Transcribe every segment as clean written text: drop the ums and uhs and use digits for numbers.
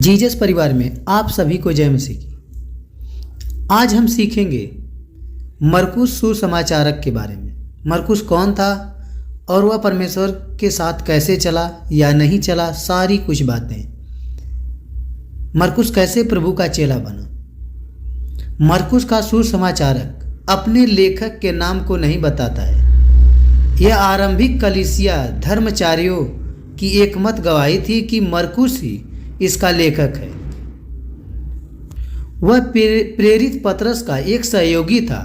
Jesus परिवार में आप सभी को जय मसीह की। आज हम सीखेंगे मरकुस सुसमाचारक के बारे में। मरकुस कौन था और वह परमेश्वर के साथ कैसे चला या नहीं चला, सारी कुछ बातें। मरकुस कैसे प्रभु का चेला बना। मरकुस का सुसमाचारक अपने लेखक के नाम को नहीं बताता है। यह आरंभिक कलीसिया धर्मचारियों की एकमत गवाही थी कि मरकुस ही इसका लेखक है। वह प्रेरित पतरस का एक सहयोगी था,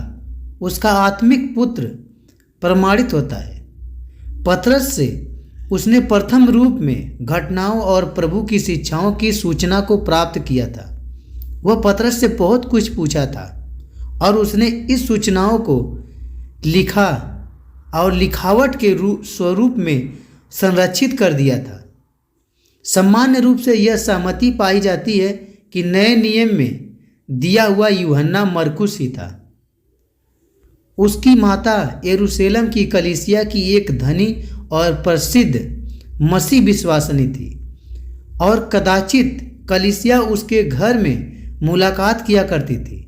उसका आत्मिक पुत्र प्रमाणित होता है। पतरस से उसने प्रथम रूप में घटनाओं और प्रभु की शिक्षाओं की सूचना को प्राप्त किया था। वह पतरस से बहुत कुछ पूछा था और उसने इस सूचनाओं को लिखा और लिखावट के स्वरूप में संरक्षित कर दिया था। सामान्य रूप से यह सहमति पाई जाती है कि नए नियम में दिया हुआ यूहन्ना मरकुस ही था। उसकी माता यरूशलेम की कलीसिया की एक धनी और प्रसिद्ध मसीह विश्वासिनी थी और कदाचित कलीसिया उसके घर में मुलाकात किया करती थी।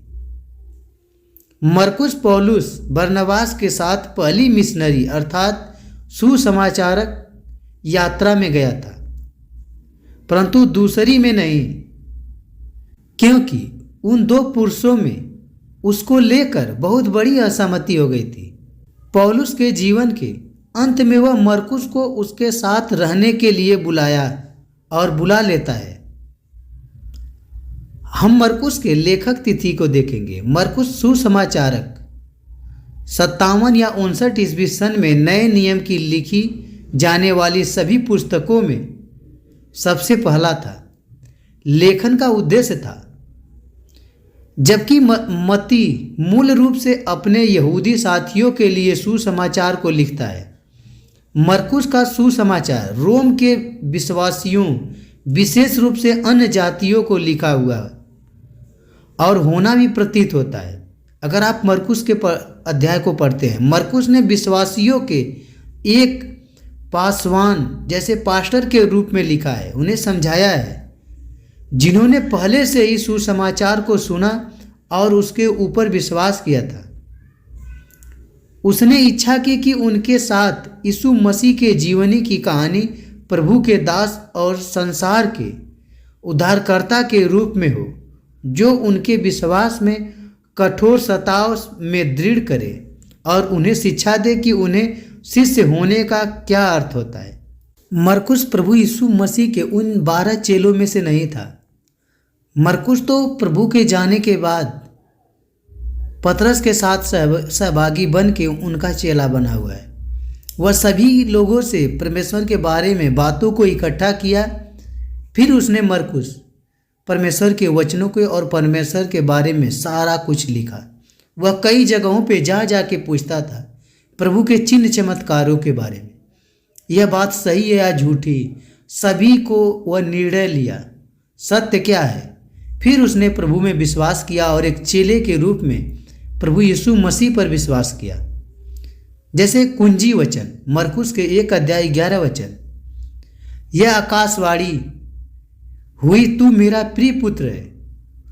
मरकुस पौलुस बरनबास के साथ पहली मिशनरी अर्थात सुसमाचारक यात्रा में गया था, परंतु दूसरी में नहीं, क्योंकि उन दो पुरुषों में उसको लेकर बहुत बड़ी असहमति हो गई थी। पौलुस के जीवन के अंत में वह मरकुस को उसके साथ रहने के लिए बुलाया और बुला लेता है। हम मरकुस के लेखक तिथि को देखेंगे। मरकुस सुसमाचारक 57 या 59 ईस्वी सन में नए नियम की लिखी जाने वाली सभी पुस्तकों में सबसे पहला था। लेखन का उद्देश्य था, जबकि मत्ती मूल रूप से अपने यहूदी साथियों के लिए सुसमाचार को लिखता है। मरकुस का सुसमाचार रोम के विश्वासियों, विशेष रूप से अन्य जातियों को लिखा हुआ और होना भी प्रतीत होता है। अगर आप मरकुस के अध्याय को पढ़ते हैं, मरकुस ने विश्वासियों के एक पासवान जैसे पास्टर के रूप में लिखा है। उन्हें समझाया है जिन्होंने पहले से ही सुसमाचार को सुना और उसके ऊपर विश्वास किया था। उसने इच्छा की कि उनके साथ यीशु मसीह के जीवनी की कहानी प्रभु के दास और संसार के उद्धारकर्ता के रूप में हो, जो उनके विश्वास में कठोर सताव में दृढ़ करे और उन्हें शिक्षा दे कि उन्हें शिष्य होने का क्या अर्थ होता है। मरकुस प्रभु यीशु मसीह के उन 12 चेलों में से नहीं था। मरकुस तो प्रभु के जाने के बाद पतरस के साथ सहभागी बन के उनका चेला बना हुआ है। वह सभी लोगों से परमेश्वर के बारे में बातों को इकट्ठा किया। फिर उसने मरकुस परमेश्वर के वचनों के और परमेश्वर के बारे में सारा कुछ लिखा। वह कई जगहों पे जा के पूछता था प्रभु के चिन्ह चमत्कारों के बारे में। यह बात सही है या झूठी, सभी को वह निर्णय लिया, सत्य क्या है। फिर उसने प्रभु में विश्वास किया और एक चेले के रूप में प्रभु यीशु मसीह पर विश्वास किया। जैसे कुंजी वचन मरकुस के 1 अध्याय 11 वचन, यह आकाशवाणी हुई, तू मेरा प्रिय पुत्र है,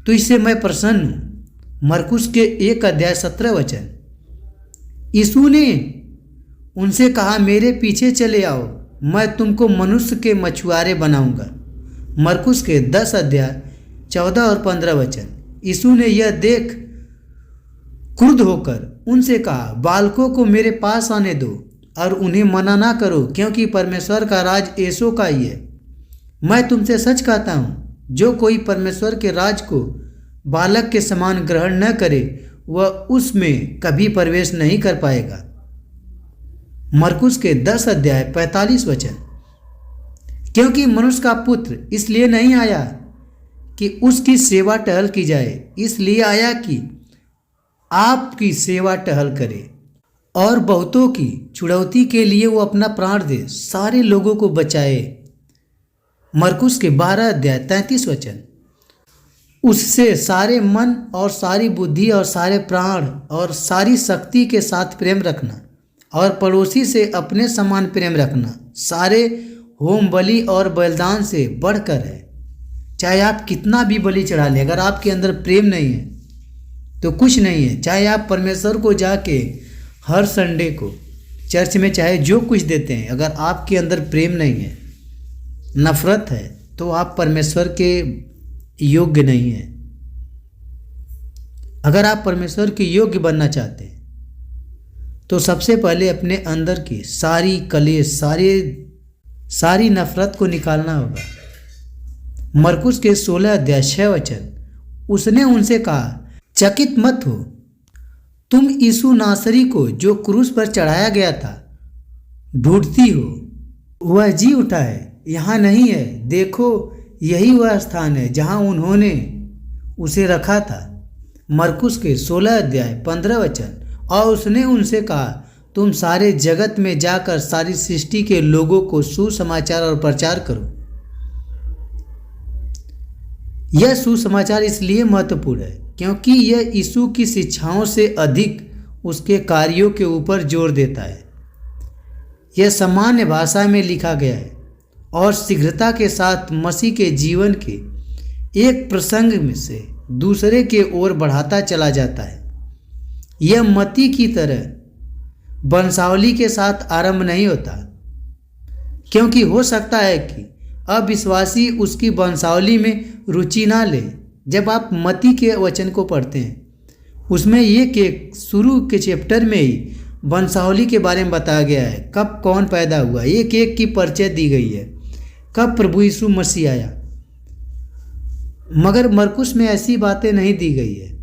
तुझसे मैं प्रसन्न हूँ। मरकुस के 1 अध्याय 17 वचन, यीशु ने उनसे कहा मेरे पीछे चले आओ, मैं तुमको मनुष्य के मछुआरे बनाऊंगा। मरकुस के 10 अध्याय 14 और 15 वचन, यीशु ने यह देख क्रुद्ध होकर उनसे कहा बालकों को मेरे पास आने दो और उन्हें मना ना करो, क्योंकि परमेश्वर का राज ऐसों का ही है। मैं तुमसे सच कहता हूँ, जो कोई परमेश्वर के राज को बालक के समान ग्रहण न करे वह उसमें कभी प्रवेश नहीं कर पाएगा। मरकुस के 10 अध्याय 45 वचन, क्योंकि मनुष्य का पुत्र इसलिए नहीं आया कि उसकी सेवा टहल की जाए, इसलिए आया कि आपकी सेवा टहल करे और बहुतों की छुड़ौती के लिए वो अपना प्राण दे, सारे लोगों को बचाए। मरकुस के 12 अध्याय 33 वचन, उससे सारे मन और सारी बुद्धि और सारे प्राण और सारी शक्ति के साथ प्रेम रखना और पड़ोसी से अपने समान प्रेम रखना सारे होम बलि और बलिदान से बढ़कर है। चाहे आप कितना भी बलि चढ़ा लें, अगर आपके अंदर प्रेम नहीं है तो कुछ नहीं है। चाहे आप परमेश्वर को जाके हर संडे को चर्च में चाहे जो कुछ देते हैं, अगर आपके अंदर प्रेम नहीं है, नफरत है, तो आप परमेश्वर के योग्य नहीं हैं। अगर आप परमेश्वर के योग्य बनना चाहते हैं तो सबसे पहले अपने अंदर की सारी कलेश, सारी नफरत को निकालना होगा। मरकुस के 16 अध्याय 6 वचन, उसने उनसे कहा, चकित मत हो, तुम यीशु नासरी को जो क्रूस पर चढ़ाया गया था ढूंढती हो। वह जी उठा है, यहाँ नहीं है। देखो, यही वह स्थान है जहाँ उन्होंने उसे रखा था। मरकुस के 16 अध्याय 15 वचन, और उसने उनसे कहा, तुम सारे जगत में जाकर सारी सृष्टि के लोगों को सुसमाचार और प्रचार करो। यह सुसमाचार इसलिए महत्वपूर्ण है क्योंकि यह यीशु की शिक्षाओं से अधिक उसके कार्यों के ऊपर जोर देता है। यह सामान्य भाषा में लिखा गया है और शीघ्रता के साथ मसीह के जीवन के एक प्रसंग में से दूसरे के ओर बढ़ाता चला जाता है। यह मत्ती की तरह वंशावली के साथ आरंभ नहीं होता, क्योंकि हो सकता है कि अविश्वासी उसकी वंशावली में रुचि ना ले। जब आप मत्ती के वचन को पढ़ते हैं, उसमें ये शुरू के चैप्टर में ही वंशावली के बारे में बताया गया है, कब कौन पैदा हुआ, एक एक की परिचय दी गई है, कब प्रभु यीशु मसीह आया। मगर मरकुस में ऐसी बातें नहीं दी गई है।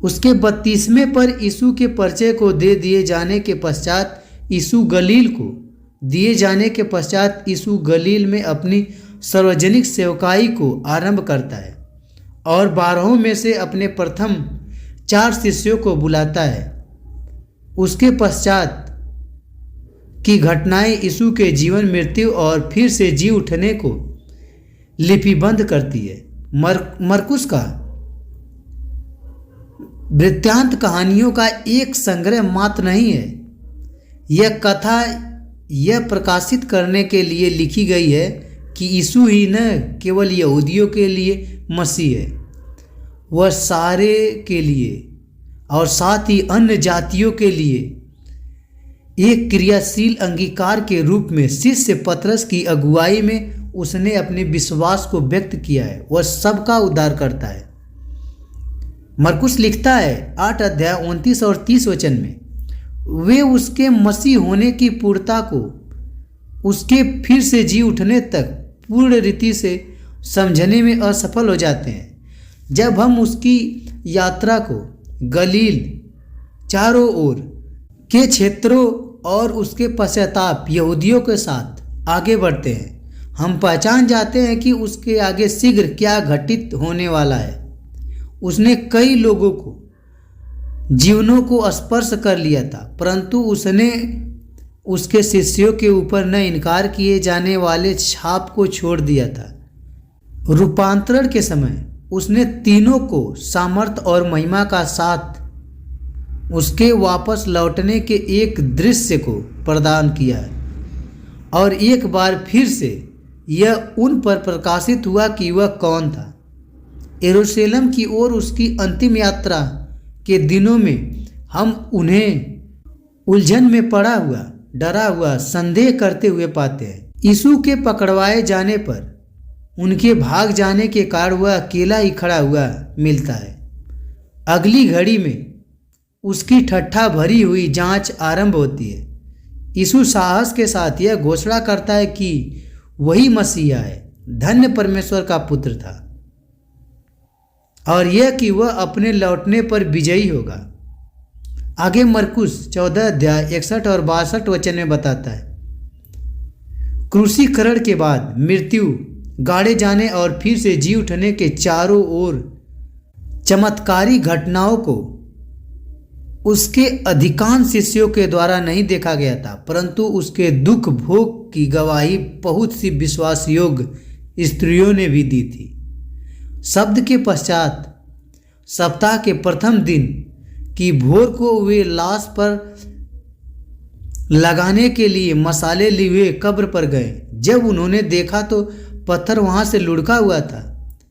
उसके 32वें पर यीशु के परिचय को दे दिए जाने के पश्चात यीशु यीशु गलील में अपनी सार्वजनिक सेवकाई को आरंभ करता है और 12 में से अपने प्रथम 4 शिष्यों को बुलाता है। उसके पश्चात की घटनाएं यीशु के जीवन, मृत्यु और फिर से जी उठने को लिपिबद्ध करती है। मरकुस का वृत्तांत कहानियों का एक संग्रह मात्र नहीं है। यह कथा यह प्रकाशित करने के लिए लिखी गई है कि यीशु ही न केवल यहूदियों के लिए मसीह है, वह सारे के लिए और साथ ही अन्य जातियों के लिए एक क्रियाशील अंगीकार के रूप में शिष्य पतरस की अगुवाई में उसने अपने विश्वास को व्यक्त किया है। वह सबका उद्धार करता है। मरकुस लिखता है 8 अध्याय 29 और 30 वचन में, वे उसके मसीह होने की पूर्णता को उसके फिर से जी उठने तक पूर्ण रीति से समझने में असफल हो जाते हैं। जब हम उसकी यात्रा को गलील, चारों ओर के क्षेत्रों और उसके पश्चाताप यहूदियों के साथ आगे बढ़ते हैं, हम पहचान जाते हैं कि उसके आगे शीघ्र क्या घटित होने वाला है। उसने कई लोगों को जीवनों को स्पर्श कर लिया था, परंतु उसने उसके शिष्यों के ऊपर न इनकार किए जाने वाले छाप को छोड़ दिया था। रूपांतरण के समय उसने तीनों को सामर्थ्य और महिमा का साथ उसके वापस लौटने के एक दृश्य को प्रदान किया है और एक बार फिर से यह उन पर प्रकाशित हुआ कि वह कौन था। यरूशलेम की ओर उसकी अंतिम यात्रा के दिनों में हम उन्हें उलझन में पड़ा हुआ, डरा हुआ, संदेह करते हुए पाते हैं। यीशु के पकड़वाए जाने पर उनके भाग जाने के कारण वह अकेला ही खड़ा हुआ मिलता है। अगली घड़ी में उसकी ठट्ठा भरी हुई जांच आरंभ होती है। यीशु साहस के साथ यह घोषणा करता है कि वही मसीहा है, धन्य परमेश्वर का पुत्र था, और यह कि वह अपने लौटने पर विजयी होगा। आगे मरकुस 14 अध्याय 61 और 62 वचन में बताता है, क्रूसीकरण के बाद मृत्यु, गाड़े जाने और फिर से जी उठने के चारों ओर चमत्कारी घटनाओं को उसके अधिकांश शिष्यों के द्वारा नहीं देखा गया था, परंतु उसके दुख भोग की गवाही बहुत सी विश्वास योग्य स्त्रियों ने भी दी थी। शब्द के पश्चात सप्ताह के प्रथम दिन की भोर को वे लाश पर लगाने के लिए मसाले लिए हुए कब्र पर गए। जब उन्होंने देखा तो पत्थर वहां से लुढ़का हुआ था।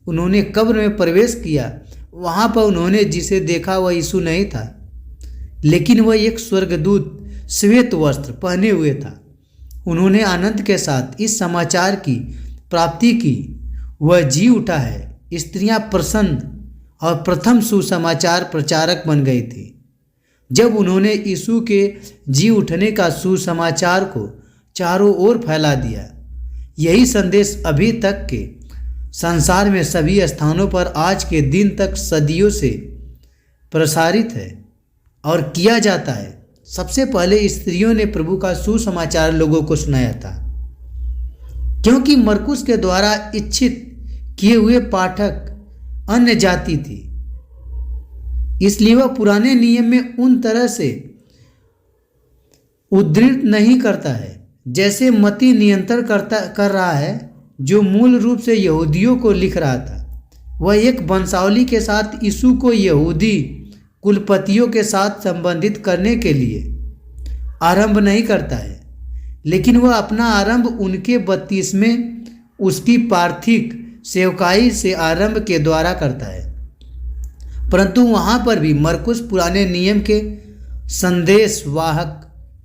उन्होंने कब्र में प्रवेश किया, वहाँ पर उन्होंने जिसे देखा वह यीशु नहीं था, लेकिन वह एक स्वर्गदूत श्वेत वस्त्र पहने हुए था। उन्होंने आनंद के साथ इस समाचार की प्राप्ति की, वह जी उठा है। स्त्रियां प्रसन्न और प्रथम सुसमाचार प्रचारक बन गई थी। जब उन्होंने यीशु के जी उठने का सुसमाचार को चारों ओर फैला दिया। यही संदेश अभी तक के संसार में सभी स्थानों पर आज के दिन तक सदियों से प्रसारित है और किया जाता है। सबसे पहले स्त्रियों ने प्रभु का सुसमाचार लोगों को सुनाया था, क्योंकि मरकुस के द्वारा इच्छित किए हुए पाठक अन्य जाति थी। इसलिए वह पुराने नियम में उन तरह से उद्धृत नहीं करता है जैसे मत्ती नियंत्रण कर रहा है, जो मूल रूप से यहूदियों को लिख रहा था। वह एक वंशावली के साथ यीशु को यहूदी कुलपतियों के साथ संबंधित करने के लिए आरंभ नहीं करता है, लेकिन वह अपना आरंभ उनके बत्तीसवें उसकी पार्थिव सेवकाई से आरंभ के द्वारा करता है। परंतु वहाँ पर भी मरकुस पुराने नियम के संदेश वाहक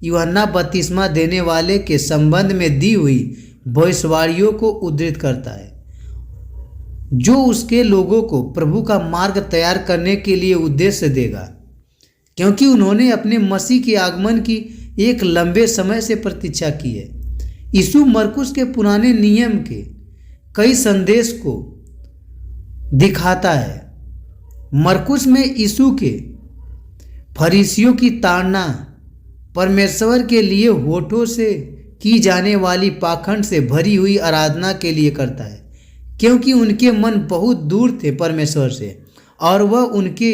यूहन्ना बपतिस्मा देने वाले के संबंध में दी हुई भविष्यवाणियों को उद्धृत करता है, जो उसके लोगों को प्रभु का मार्ग तैयार करने के लिए उद्देश्य देगा, क्योंकि उन्होंने अपने मसीह के आगमन की एक लंबे समय से प्रतीक्षा की है। यीशु मरकुस के पुराने नियम के कई संदेश को दिखाता है। मरकुस में यीशु के फरीसियों की ताड़ना परमेश्वर के लिए होठों से की जाने वाली पाखंड से भरी हुई आराधना के लिए करता है, क्योंकि उनके मन बहुत दूर थे परमेश्वर से, और वह उनके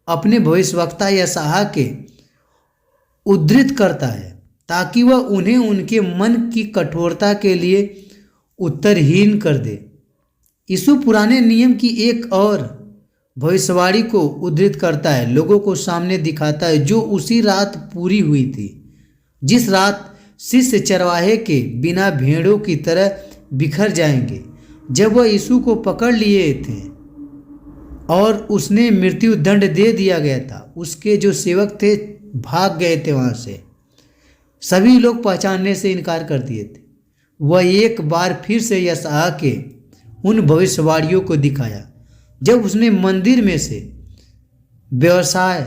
अपने भविष्यवक्ता यशायाह के उद्धृत करता है ताकि वह उन्हें उनके मन की कठोरता के लिए उत्तरहीन कर दे। यीशु पुराने नियम की एक और भविष्यवाणी को उद्धृत करता है, लोगों को सामने दिखाता है, जो उसी रात पूरी हुई थी जिस रात शिष्य चरवाहे के बिना भेड़ों की तरह बिखर जाएंगे, जब वह यीशु को पकड़ लिए थे और उसने मृत्यु दंड दे दिया गया था। उसके जो सेवक थे भाग गए थे वहाँ से, सभी लोग पहचानने से इनकार कर दिए थे। वह एक बार फिर से यशायाह के उन भविष्यवाणियों को दिखाया जब उसने मंदिर में से व्यवसाय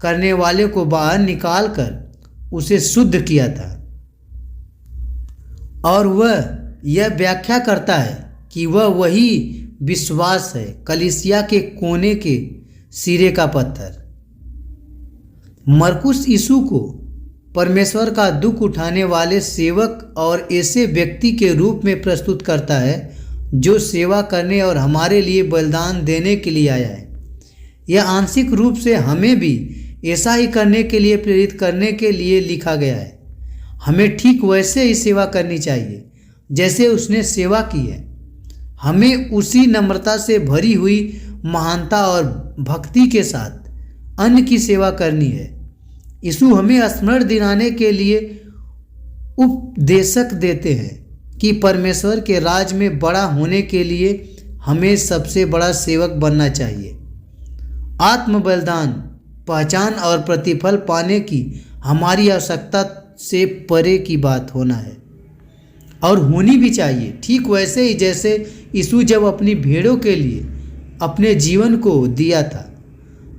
करने वाले को बाहर निकालकर उसे शुद्ध किया था, और वह यह व्याख्या करता है कि वह वही विश्वास है, कलीसिया के कोने के सिरे का पत्थर। मरकुस यीशु को परमेश्वर का दुख उठाने वाले सेवक और ऐसे व्यक्ति के रूप में प्रस्तुत करता है जो सेवा करने और हमारे लिए बलिदान देने के लिए आया है। यह आंशिक रूप से हमें भी ऐसा ही करने के लिए प्रेरित करने के लिए लिखा गया है। हमें ठीक वैसे ही सेवा करनी चाहिए जैसे उसने सेवा की है। हमें उसी नम्रता से भरी हुई महानता और भक्ति के साथ अन्य की सेवा करनी है। यीशु हमें स्मरण दिलाने के लिए उपदेशक देते हैं कि परमेश्वर के राज में बड़ा होने के लिए हमें सबसे बड़ा सेवक बनना चाहिए। आत्म बलिदान, पहचान और प्रतिफल पाने की हमारी आवश्यकता से परे की बात होना है, और होनी भी चाहिए। ठीक वैसे ही जैसे यीशु जब अपनी भेड़ों के लिए अपने जीवन को दिया था,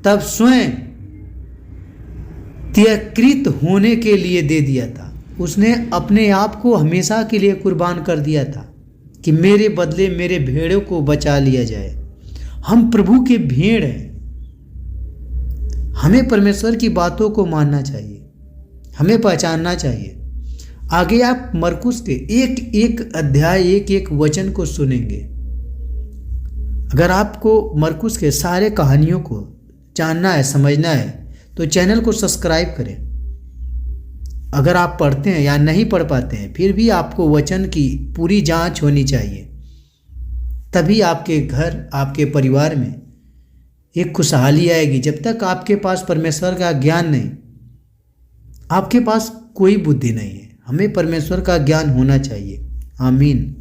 तब स्वयं त्यागकृत होने के लिए दे दिया था। उसने अपने आप को हमेशा के लिए कुर्बान कर दिया था कि मेरे बदले मेरे भेड़ों को बचा लिया जाए। हम प्रभु के भेड़ हैं। हमें परमेश्वर की बातों को मानना चाहिए, हमें पहचानना चाहिए। आगे आप मरकुस के एक एक अध्याय, एक एक वचन को सुनेंगे। अगर आपको मरकुस के सारे कहानियों को जानना है, समझना है, तो चैनल को सब्सक्राइब करें। अगर आप पढ़ते हैं या नहीं पढ़ पाते हैं, फिर भी आपको वचन की पूरी जांच होनी चाहिए, तभी आपके घर, आपके परिवार में एक खुशहाली आएगी। जब तक आपके पास परमेश्वर का ज्ञान नहीं, आपके पास कोई बुद्धि नहीं है। हमें परमेश्वर का ज्ञान होना चाहिए। आमीन।